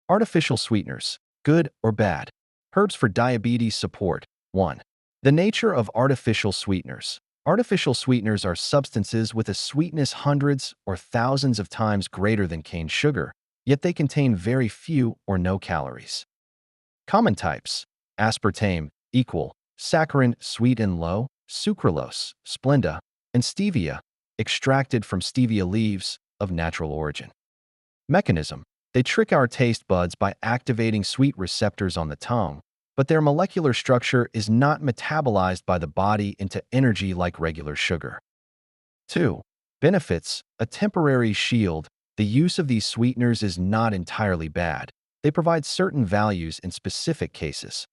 Artificial sweeteners, good or bad? Herbs for diabetes support. 1. The nature of artificial sweeteners. Artificial sweeteners are substances with a sweetness hundreds or thousands of times greater than cane sugar, yet they contain very few or no calories. Common types: aspartame, saccharin, sweet and low, sucralose, Splenda, and stevia, extracted from stevia leaves, of natural origin. Mechanism: they trick our taste buds by activating sweet receptors on the tongue, but their molecular structure is not metabolized by the body into energy like regular sugar. 2. Benefits: a temporary shield. The use of these sweeteners is not entirely bad. They provide certain values in specific cases.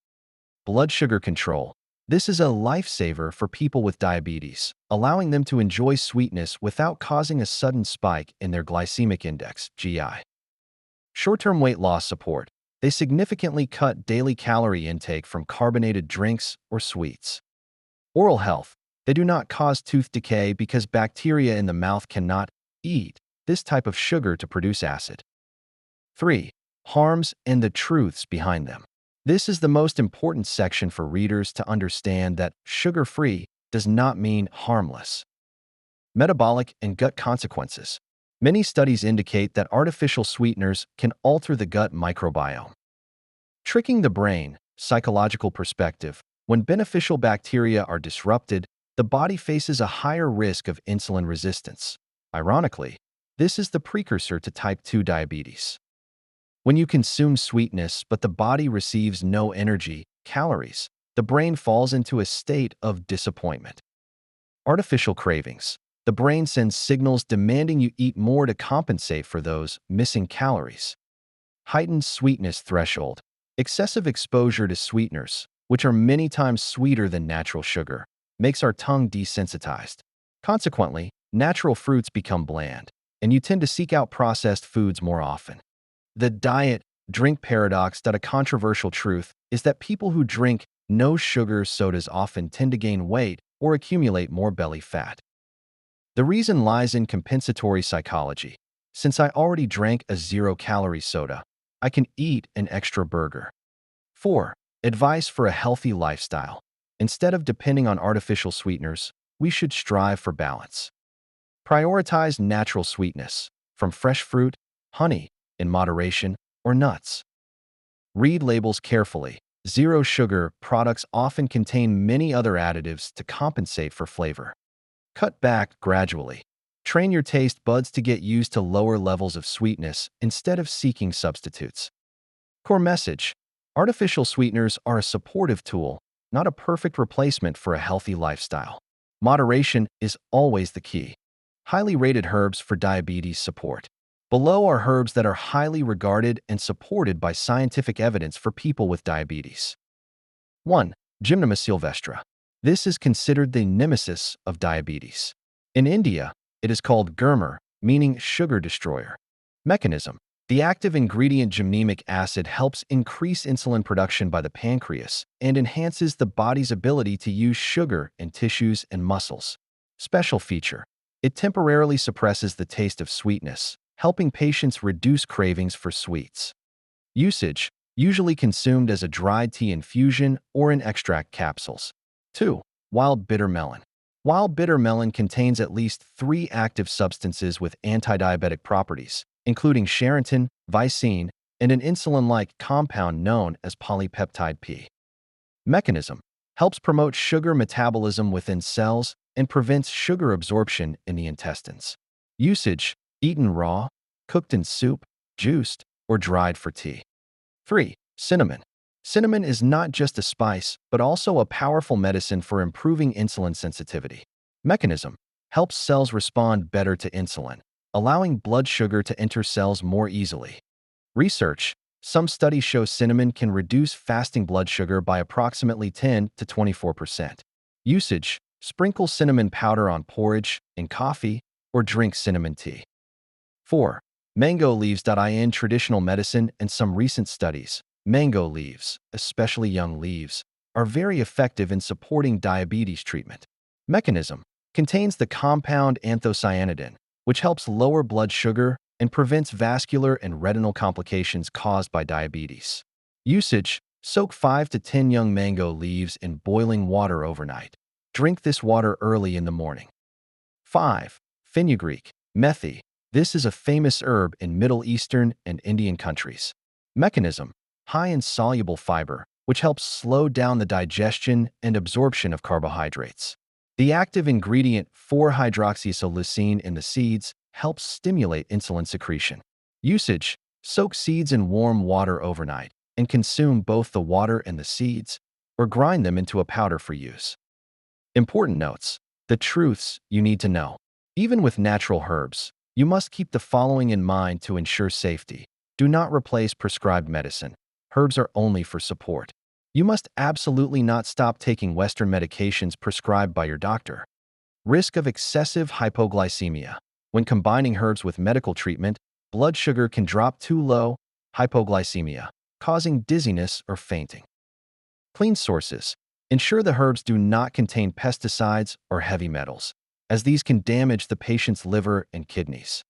Blood sugar control. This is a lifesaver for people with diabetes, allowing them to enjoy sweetness without causing a sudden spike in their glycemic index, GI. Short-term weight loss support. They significantly cut daily calorie intake from carbonated drinks or sweets. Oral health. They do not cause tooth decay because bacteria in the mouth cannot eat this type of sugar to produce acid. 3. Harms and the truths behind them. This is the most important section for readers to understand that sugar-free does not mean harmless. Metabolic and gut consequences. Many studies indicate that artificial sweeteners can alter the gut microbiome. Tricking the brain, psychological perspective. When beneficial bacteria are disrupted, the body faces a higher risk of insulin resistance. Ironically, this is the precursor to type 2 diabetes. When you consume sweetness but the body receives no energy, calories, the brain falls into a state of disappointment. Artificial cravings. The brain sends signals demanding you eat more to compensate for those missing calories. Heightened sweetness threshold. Excessive exposure to sweeteners, which are many times sweeter than natural sugar, makes our tongue desensitized. Consequently, natural fruits become bland, and you tend to seek out processed foods more often. The diet-drink paradox. A controversial truth is that people who drink no-sugar sodas often tend to gain weight or accumulate more belly fat. The reason lies in compensatory psychology. Since I already drank a zero-calorie soda, I can eat an extra burger. 4. Advice for a healthy lifestyle. Instead of depending on artificial sweeteners, we should strive for balance. Prioritize natural sweetness, from fresh fruit, honey, in moderation, or nuts. Read labels carefully. Zero-sugar products often contain many other additives to compensate for flavor. Cut back gradually. Train your taste buds to get used to lower levels of sweetness instead of seeking substitutes. Core message: artificial sweeteners are a supportive tool, not a perfect replacement for a healthy lifestyle. Moderation is always the key. Highly rated herbs for diabetes support. Below are herbs that are highly regarded and supported by scientific evidence for people with diabetes. 1. Gymnema Sylvestre. This is considered the nemesis of diabetes. In India, it is called gurmer, meaning sugar destroyer. Mechanism: the active ingredient gymnemic acid helps increase insulin production by the pancreas and enhances the body's ability to use sugar in tissues and muscles. Special feature: it temporarily suppresses the taste of sweetness, helping patients reduce cravings for sweets. Usage: usually consumed as a dried tea infusion or in extract capsules. 2. Wild bitter melon. Wild bitter melon contains at least 3 active substances with anti-diabetic properties, including charantin, vicine, and an insulin-like compound known as polypeptide P. Mechanism: helps promote sugar metabolism within cells and prevents sugar absorption in the intestines. Usage: eaten raw, cooked in soup, juiced, or dried for tea. 3. Cinnamon. Cinnamon is not just a spice, but also a powerful medicine for improving insulin sensitivity. Mechanism: helps cells respond better to insulin, allowing blood sugar to enter cells more easily. Research: some studies show cinnamon can reduce fasting blood sugar by approximately 10 to 24%. Usage: sprinkle cinnamon powder on porridge, in coffee, or drink cinnamon tea. 4. Mango leaves. In traditional medicine and some recent studies, mango leaves, especially young leaves, are very effective in supporting diabetes treatment. Mechanism: contains the compound anthocyanidin, which helps lower blood sugar and prevents vascular and retinal complications caused by diabetes. Usage: soak 5 to 10 young mango leaves in boiling water overnight. Drink this water early in the morning. 5. Fenugreek, methi. This is a famous herb in Middle Eastern and Indian countries. Mechanism: high in soluble fiber, which helps slow down the digestion and absorption of carbohydrates. The active ingredient 4-hydroxyisoleucine in the seeds helps stimulate insulin secretion. Usage: soak seeds in warm water overnight and consume both the water and the seeds, or grind them into a powder for use. Important notes: the truths you need to know. Even with natural herbs, you must keep the following in mind to ensure safety. Do not replace prescribed medicine. Herbs are only for support. You must absolutely not stop taking Western medications prescribed by your doctor. Risk of excessive hypoglycemia. When combining herbs with medical treatment, blood sugar can drop too low, hypoglycemia, causing dizziness or fainting. Clean sources. Ensure the herbs do not contain pesticides or heavy metals, as these can damage the patient's liver and kidneys.